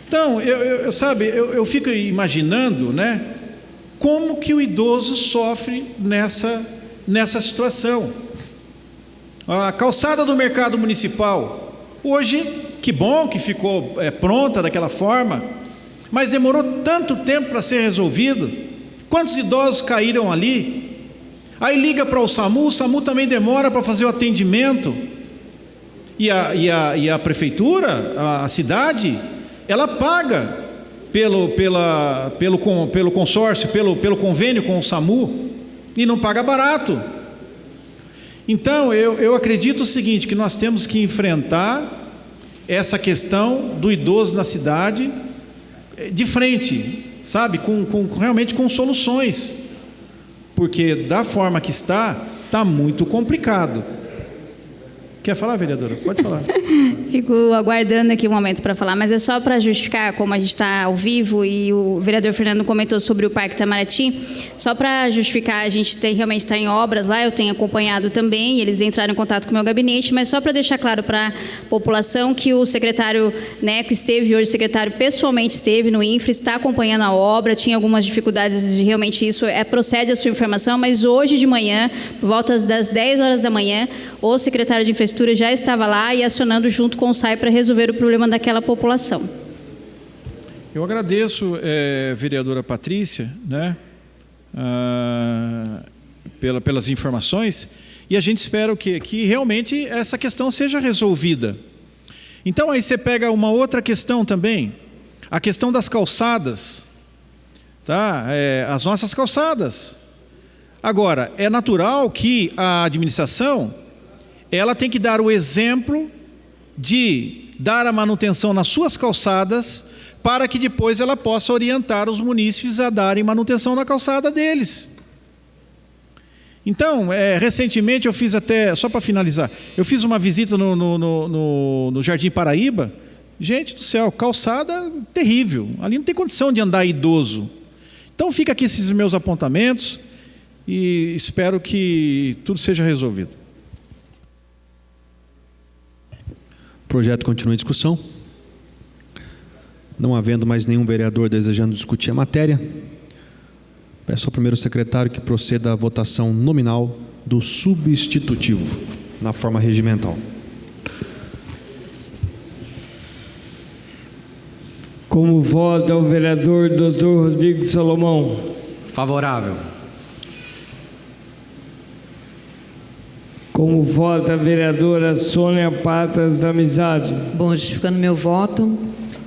Então, eu fico imaginando, né, como que o idoso sofre nessa situação. A calçada do mercado municipal, hoje, que bom que ficou pronta daquela forma, mas demorou tanto tempo para ser resolvido. Quantos idosos caíram ali? Aí liga para o SAMU também demora para fazer o atendimento. E a prefeitura, a cidade, ela paga pelo consórcio, pelo convênio com o SAMU, e não paga barato. Então, eu acredito o seguinte, que nós temos que enfrentar essa questão do idoso na cidade de frente, sabe, realmente com soluções, porque da forma que está muito complicado. Quer falar, vereadora? Pode falar. Fico aguardando aqui um momento para falar, mas é só para justificar, como a gente está ao vivo e o vereador Fernando comentou sobre o Parque Itamaraty, só para justificar, a gente realmente está em obras lá, eu tenho acompanhado também, eles entraram em contato com o meu gabinete, mas só para deixar claro para a população que o secretário Neco esteve hoje, o secretário pessoalmente esteve no INFRA, está acompanhando a obra, tinha algumas dificuldades de realmente isso, procede a sua informação, mas hoje de manhã, por volta das 10 horas da manhã, o secretário de Infraestrutura já estava lá e acionando junto com o SAI para resolver o problema daquela população. Eu agradeço, vereadora Patrícia, né, pelas informações, e a gente espera que realmente essa questão seja resolvida. Então aí você pega uma outra questão também, a questão das calçadas, tá? As nossas calçadas. Agora, é natural que a administração ela tem que dar o exemplo de dar a manutenção nas suas calçadas para que depois ela possa orientar os munícipes a darem manutenção na calçada deles. Então, recentemente eu fiz até, só para finalizar, eu fiz uma visita no Jardim Paraíba. Gente do céu, calçada terrível, ali não tem condição de andar idoso. Então fica aqui esses meus apontamentos e espero que tudo seja resolvido. O projeto continua em discussão. Não havendo mais nenhum vereador desejando discutir a matéria, peço ao primeiro secretário que proceda à votação nominal do substitutivo, na forma regimental. Como vota o vereador Dr. Rodrigo Salomão? Favorável. Como vota a vereadora Sônia Patas da Amizade? Bom, justificando meu voto,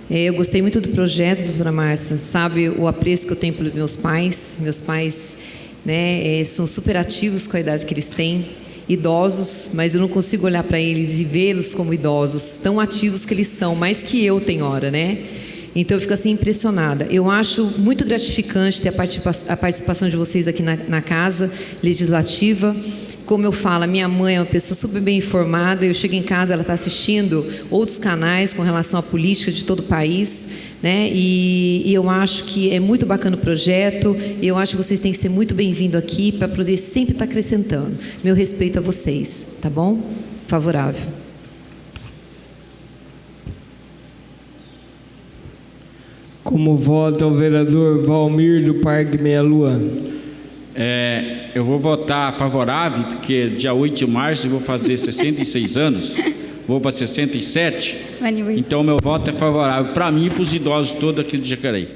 eu gostei muito do projeto, doutora Márcia, sabe o apreço que eu tenho pelos meus pais. Meus pais, né, são super ativos com a idade que eles têm, idosos, mas eu não consigo olhar para eles e vê-los como idosos, tão ativos que eles são, mais que eu tem hora, né? Então eu fico assim impressionada. Eu acho muito gratificante ter a participação de vocês aqui na Casa Legislativa. Como eu falo, a minha mãe é uma pessoa super bem informada. Eu chego em casa, ela está assistindo outros canais com relação à política de todo o país, né? E eu acho que é muito bacana o projeto. Eu acho que vocês têm que ser muito bem-vindos aqui para poder sempre estar acrescentando. Meu respeito a vocês, tá bom? Favorável. Como vota o vereador Valmir do Parque Meia Lua? Eu vou votar favorável, porque dia 8 de março eu vou fazer 66 anos, vou para 67, então meu voto é favorável para mim e para os idosos todos aqui de Jacareí.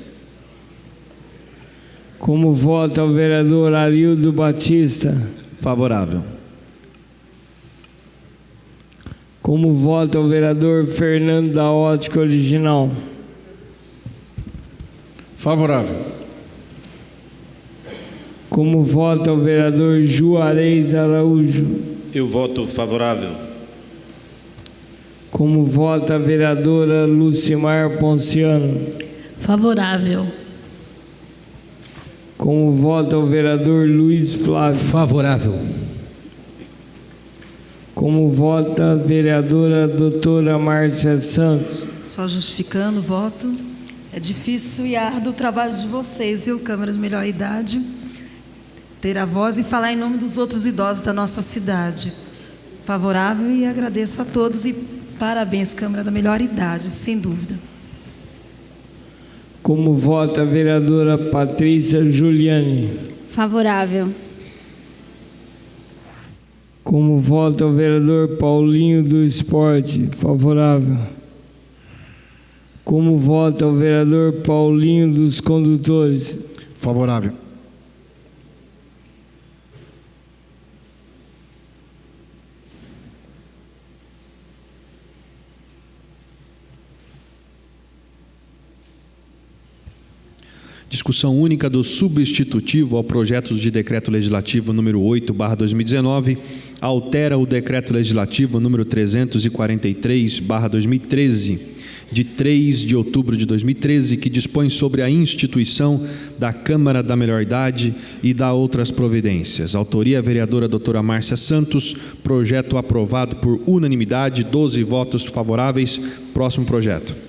Como vota o vereador Arildo Batista? Favorável. Como vota o vereador Fernando da Ótica Original? Favorável. Como vota o vereador Juarez Araújo? Eu voto favorável. Como vota a vereadora Lucimar Ponciano? Favorável. Como vota o vereador Luiz Flávio? Favorável. Como vota a vereadora doutora Márcia Santos? Só justificando o voto. É difícil e árduo o trabalho de vocês, viu, Câmara de Melhor Idade? Ter a voz e falar em nome dos outros idosos da nossa cidade. Favorável e agradeço a todos e parabéns, Câmara da Melhor Idade, sem dúvida. Como vota a vereadora Patrícia Giuliani? Favorável. Como vota o vereador Paulinho do Esporte? Favorável. Como vota o vereador Paulinho dos Condutores? Favorável. Discussão única do substitutivo ao projeto de decreto legislativo número 8/2019, altera o decreto legislativo número 343/2013, de 3 de outubro de 2013, que dispõe sobre a instituição da Câmara da Melhor Idade e da outras providências. Autoria, a vereadora doutora Márcia Santos. Projeto aprovado por unanimidade, 12 votos favoráveis. Próximo projeto.